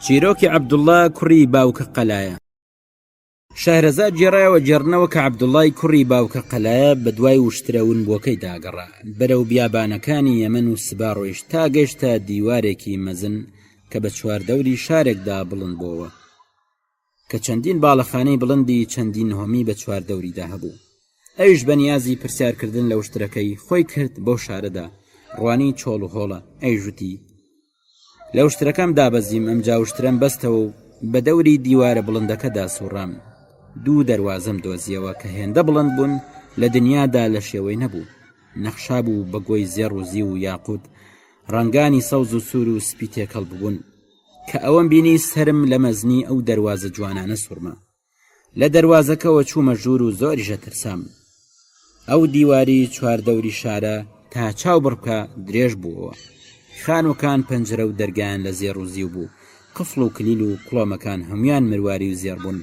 چیرۆکی عەبدوڵڵا کوڕی باوکە قەلایە. شەهرەزاد گێڕایەوە جێڕنەوە کە عەبدوڵڵای کوڕی باوکە قەلایە بە دوای وشترەون بۆکەی داگەڕا بەرەو بیابانەکانی یەمەن و سبا ڕۆیشت تا گەیشتە دیوارێکی مەزن کە بە چواردەوری شارێکدا بڵند بووەوە کە چەندین باڵەخانەی بڵندی چەندین هۆمی بە چواردەوریدا هەبوو. ئەویش بەنیازی پرسیارکردن لە وشترەکەی خۆی کرد بەو شارەدا ڕوانی چۆڵ و هۆڵە. ئەیژوتی لە وشترەکەم دابەزیم، ئەمجا وشترەم بەستەوە و بە دەوری دیوارە بڵندەکەدا سوڕام. دوو دەروازەم دۆزیەوە کە هێندە بڵند بوون لە دنیادا لە شێوەی نەبوو. نەخشا بوو بە گۆی زێڕ و زی و یاقوت، ڕەنگانی سەوز و سوور و سپی تێکەڵ ببوون کە ئەوەم بینی سرم لە مەزنی ئەو دەروازە جوانانە سوورما. لە دەروازەکەەوە چوومە ژوور و زۆریشە ترسام. ئەو دیواری چواردەوری شارە تا چاو بڕکە درێژ بووەوە. خانوەکان پەنجرە و دەرگایان لە زێڕ و زیو بوو. قفڵ و کلیل و کڵۆمەکان هەمویان مرواری و زێڕ بوون.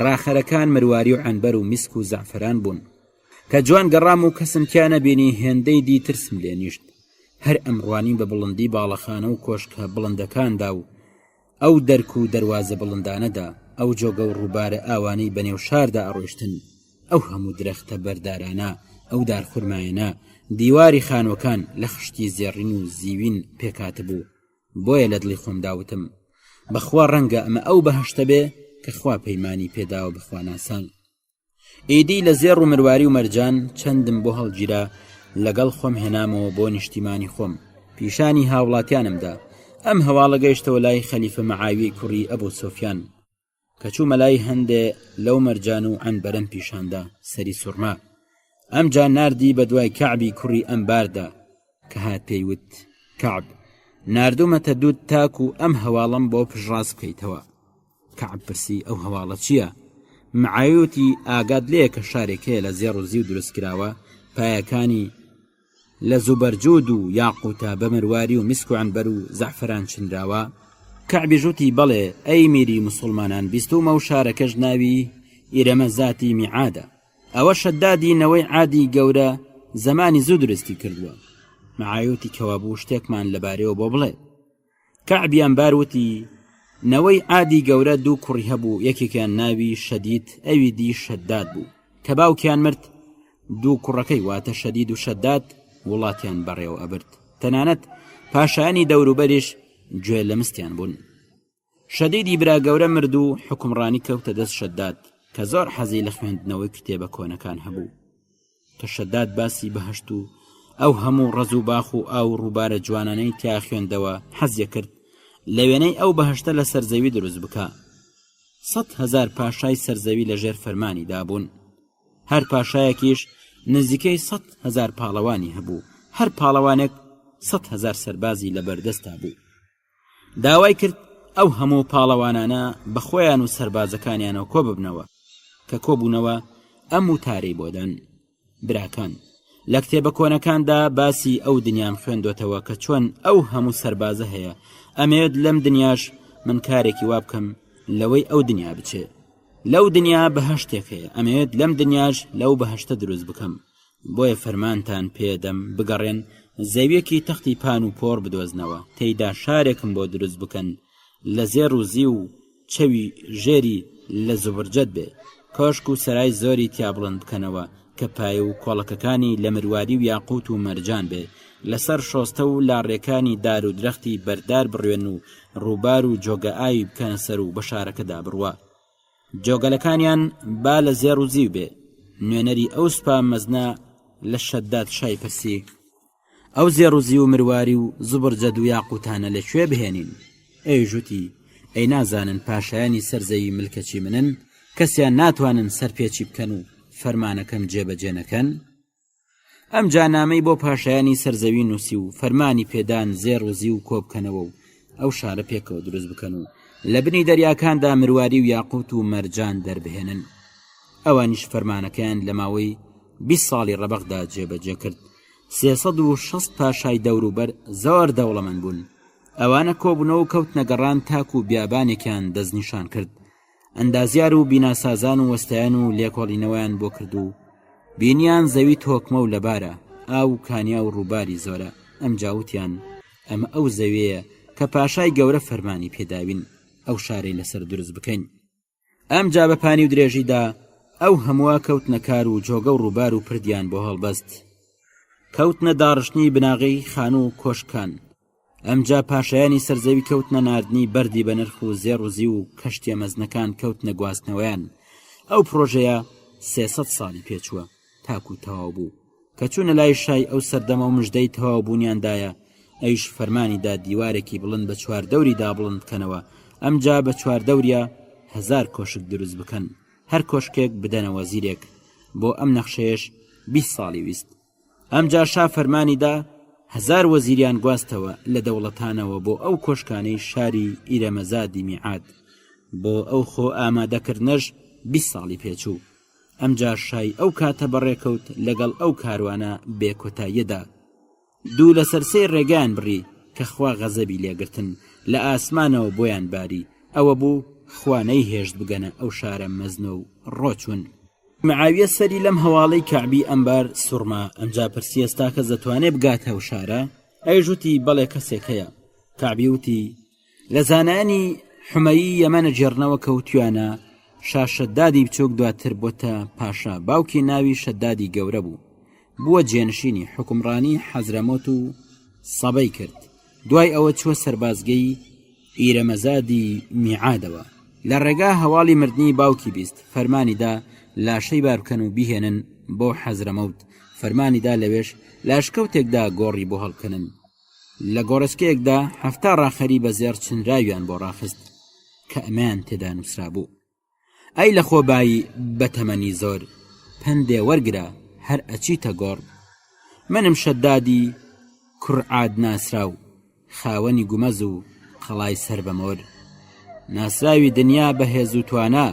ڕاخەرەکان مرواری و عنبەر و میسک و زەعفران بوون کە جوان گەڕام و کەسم تیانە بینی هێندەی دی ترسم لێ نیشت. هەر ئەمڕوانی بە بڵندی باڵەخانە و کۆشکە بڵندەکاندا و ئەو دەرک و دەروازە بڵندانەدا ئەو جۆگە و ڕووبارە ئاوانەی بەنێو شاردا ئەڕۆیشتن. ئەو هەموو درەختە بەردارانە، ئەو دارخورمایەنە، دیواری خانوەکان لە خشتی زێڕین و زیوین پێکات بوو. بۆیە لە دڵی خۆم داوتم بەخوا ڕەنگە ئەمە ئەو بەهەشتە بێ کە خوا پەیمانی پێداوە بخوا ناسان. ئیدی لە زێڕ و مرواری و مەرجان چەندم بۆ هەڵگیرا لەگەڵ خۆم هێنامەوە بۆ نیشتیمانی خۆم. پیشانی هاوڵاتیانمدا ئەم هەواڵە گەیشتەوە لای خەلیفە مەعاویەی کوڕی ئەبوو سۆفیان کە چوومە لای هەندێ لەو مەرجان و عنبەرەم پیشاندا سەری سوورما. ئەمجا ناردی بە دوای کەعبی کوڕی ئەمباردا کە هات پێیوت کەعب ناردوومەتە دوود تاک و ئەم هەواڵم بۆ پژڕاست بکەیتەوە. کەعب پرسی ئەو هەواڵە چییە؟ مەعاویەتی ئاگاد لێیە کە شارێکەیە لە زێڕ و زیو دروستکراوە، پایەکانی لە زوبەرجود و یاقوتە بە مرواری و میسک و عنبەر و زەعفران چنراوە. کەعبی ژووتی بەڵێ ئەی میری موسڵمانان، بیستومە و شارەکەش ناوی ئیرەمە زاتی میعادە. ئەوە شەدادی نەوەی عادی گەورە زەمانی زوو درستی کردووە. مەعاویەتی کەوا بوو شتێکمان لەبارەوە بۆ بڵێ. کەعبی ئەمبار وتی نەوەی عادی گەورە دوو کوڕی هەبوو، یەکێکیان ناوی شەدید ئەوی دی شەداد بوو کە باوکیان مرد. دوو کوڕەکەی واتە شەدید و شەداد وڵاتیان بەڕێوە ئەبرد، تەنانەت پاشایانی دەوروبەریش گوێ لە مستیان بوون. شەدیدی برا گەورە مرد و حکومڕانی کەوتە دەست شەداد کە زۆر حەزی لە خوێندنەوەی کتێبە کۆنەکان هەبوو. کە شەداد باسی بەهەشت و ئەو هەموو ڕەز و باخ و ئاو ڕووبارە جوانانەی تیا خوێندەوە حەزیە کرد لە وێنەی ئەو بەهەشتە لە سەرزەوی دروست بکە. 100,000 پاشای سەرزەوی لە ژێر فەرمانی دابوون. هەر پاشایەکیش نزیکەی 100,000 پاڵەوانی هەبوو. هەر پاڵەوانێک 100,000 سەربازی لە بەردەستا بوو. داوای کرد ئەو هەموو پاڵەوانانە بە خۆیان و سەربازەکانیانەوە کۆ ببنەوە کە کۆبوونەوە ئەم وتارەی بۆدەن. براکان، لە کتێبە کۆنەکاندا باسی ئەو دنیام خوێندوتەوە کە چۆن ئەو هەموو سەربازە هەیە. ئەمەوێت لەم دنیاش من کارێکی وا بکەم لەوەی ئەو دنیا بچێ. لەو دنیا بەهەشتێک هەیە، ئەمەوێت لەم دنیاش لەو بەهەشتە دروست بکەم. بۆیە فەرمانتان پێدەم بگەڕێن زەویەکی تەختی پان و پۆڕ بدۆزنەوە، تێیدا شارێکم بۆ دروست بکەن لە زێڕ و زی و چەوی ژێری لە زوبرجەت بێ، کۆشک و سەرای زۆری تیا بڵند بکەنەوە کە پایە و کۆڵەکەکانی لە مرواری و یاقوت و مەرجان بێ، لەسەر شۆستە و لاڕێکانی دار و درەختی بەردار بڕوێن و ڕووبار و جۆگە ئاوی بکەنە سەر و بە شارەکەدا بڕوە. جۆگەلەکانیان با لە زێڕ و زیو بێ. نوێنەری ئەو سوپا مەزنا لە شەداد شای پرسی ئەو زێڕ و زی و مرواری و زوبرجەد و یاقوتانە لەکوێ بهێنین؟ ئەیژوتی ئەی نازانن پاشایانی سەرزەوی ملکەچی منن، کەسیان ناتوانن سەرپێچی بکەن و فەرمانەکەم جێبەجێ نەکەن. ئەم جانامەی بۆ پاشایانی سەرزەوی نووسی و فەرمانی پێدان زێڕ و زی و کۆبکەنەوە و ئەو شارە پێکەوە دروست بکەن و لە بنی دەریاکاندا مرواری و یاقوت و مەرجان دەربهێنن. ئەوانیش فەرمانەکەیان لە ماوەی 20 ساڵی ڕەبەغدا جێبەجێ کرد. 360 پاشای دەوروبەر زۆر دەوڵەمەند بوون. ئەوانە کۆبوونەوە کەوتنە گەڕان تاک و بیابانێکیان دەستنیشان کرد. ئەندازیار و بیناسازان و وەستایان و لێکۆڵینەوەیان بۆ کرد و بینیان زەوی تۆکمە و لەبارە، ئاو کانیا و ڕووباری زۆرە. ئەم جاوتیان ئەمە ئەو زەویەیە کە پاشای گەورە فەرمانی پێداوین. ئەو شارەی لەسەر دروست بکەین. ئەمجا بە پانی و درێژیدا ئەو هەمووە کەوتنە کار و جۆگە و ڕووبار و پردیان بۆ هەڵبەست، کەوتنە داڕشتنی بناغی خان و کۆشکان. ئەمجا پاشایانی سەرزەوی کەوتنە ناردنی بەردی بە نرخ و زێڕوزی و کەشتیە مەزنەکان کەوتنە گواستنەوەیان. ئەو پرۆژەیە 300 ساڵی پێچووە تاکو تەواو بوو کە چوونە لای شای ئەو سەردەمە و مژدەی تەواو بوونیاندایە. ئەیش فەرمانیدا دیوارێکی بڵند بە چواردەوریدا بڵند بکەنەوە. ئەمجا بە چواردەوریە 1000 کۆشک دروست بکەن، هەر کۆشکێک بدەنەوە زیرێک. بۆ ئەم نەخشەیەش 20 ساڵی ویست. ئەمجا شا فەرمانیدا 1000 وەزیریان گواستەوە لە دەوڵەتانەوە بۆ ئەو کۆشکانەی شاری ئیرەمەزادی میعاد. بۆ ئەو خۆ ئامادەکردنەش 20 ساڵی پێچوو. ئەمجا شای ئەو کاتە بەڕێکەوت لەگەڵ ئەو کاروانە بێکۆتاییەدا. دوو لە سەرسەی ڕێگان بڕی کە خوا غەزەبی لێگرتن لە ئاسمانەوە بۆیان باری. ئەوە بوو خوانەی هێشت بگەنە ئەو شارە مەزنە و ڕۆچون. معاویە سەری لەم هەواڵەی کەعبی ئەمبار سوڕما. ئەمجا پرسی ئێستا کە دەتوانێت بگاتە ئەو شارە؟ ئەیژوتی بەڵێ کەسێک هەیە. کەعبی وتی لە زانانی حومەیی یەمەنە جێڕنەوە کەوتویانە شا شەدادی بچووک دواتر بۆتە پاشا. باوکی ناوی شەدادی گەورە بوو، بووە جێنشینی حکومڕانی حەزرەمۆت و سەبەی کرد. دوای ئەوە چووە سەربازگەی ئیرەمەزادی میعادەوە. لە ڕێگا هەواڵی مردنی باوکی بیست. فەرمانیدا لاشەی باربکەن و بیهێنن بۆ حەزرەمەوت. فەرمانیدا لەوێش لاشکەوتێکدا گۆڕی بۆ هەڵکەنن. لە گۆڕسکەیەکدا 70 ڕاخەری بە زێر چنراویان بۆ ڕاخست کە ئەمان تێدا نووسرا بوو. ئەی لە خۆبایی بەتەمەنی زۆر پەندێ وەرگرە هەر ئەچیتە گۆڕ. منم شەدادی کوڕعاد ناسراو، خاوەنی گومەز و قەڵای سەر بەمۆر. ناسراوی دنیا بەهێز و توانە،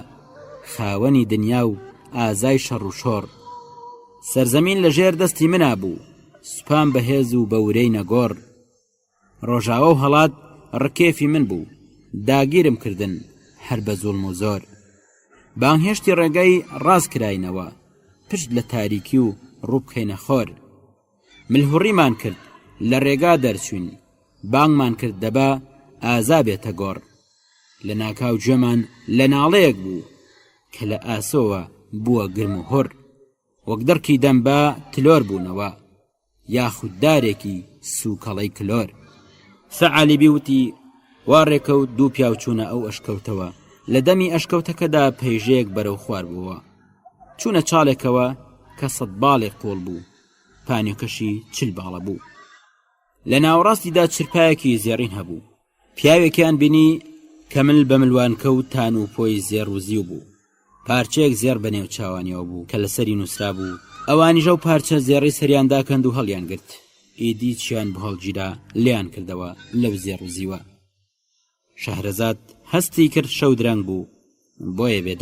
خاوەنی دنیا و ئازای شەڕ و شۆڕ. سەرزەمین لە ژێر دەستی منا بوو، سوپان بەهێز و بەورەی نەگۆڕ. ڕۆژاوە و هەڵات ڕکێفی من بوو، داگیرم کردن هەر بە زوڵم و زۆر. بانگهێشتی ڕێگەی ڕاست کراینەوە، پشت لە تاریکی و ڕووبکەینە خۆر. ملهوڕیمان کرد لە ڕێگا دەرچوین، بانگمان کرد دەبا ئازا بێتە گۆڕ. لە ناکاو گوێمان لە ناڵەیەک بوو کە لە ئاسۆوە بووە گرم و هۆر. وەک دەڕکی دەمبا تلۆر بوونەوە، یاخود دارێکی سوکەڵەی کلۆر. سەعالی بیوتی وا ڕێکەوت دوو پیاوچوونە ئەو ئەشکەوتەوە. لە دەمی ئەشکەوتەکەدا پەیژەیەک بەرەو خوار بووە. چوونە چاڵێکەوە کە 100 باڵێک قۆڵ بوو، پانیۆکەشی 40 باڵە بوو. لە ناوەڕاستیدا چرپایەکی زێڕین هەبوو. پیاوێکیان بینی کە مل بە ملوان کەوتان و پۆی زێر و زیو بوو. پارچەیەک زێر بەنێو چاوانیەوە بوو کە لەسەری نووسرا بوو. ئەوانیژە و پارچە زێڕی سەریان داکەند و هەڵیان گرت. ئیدی چیان بە هەڵگیرا لیان کردەوە لەو زێر و زیوە. شەهرەزاد هەستی کرد شەو درەنگ بوو، بۆیە بێدە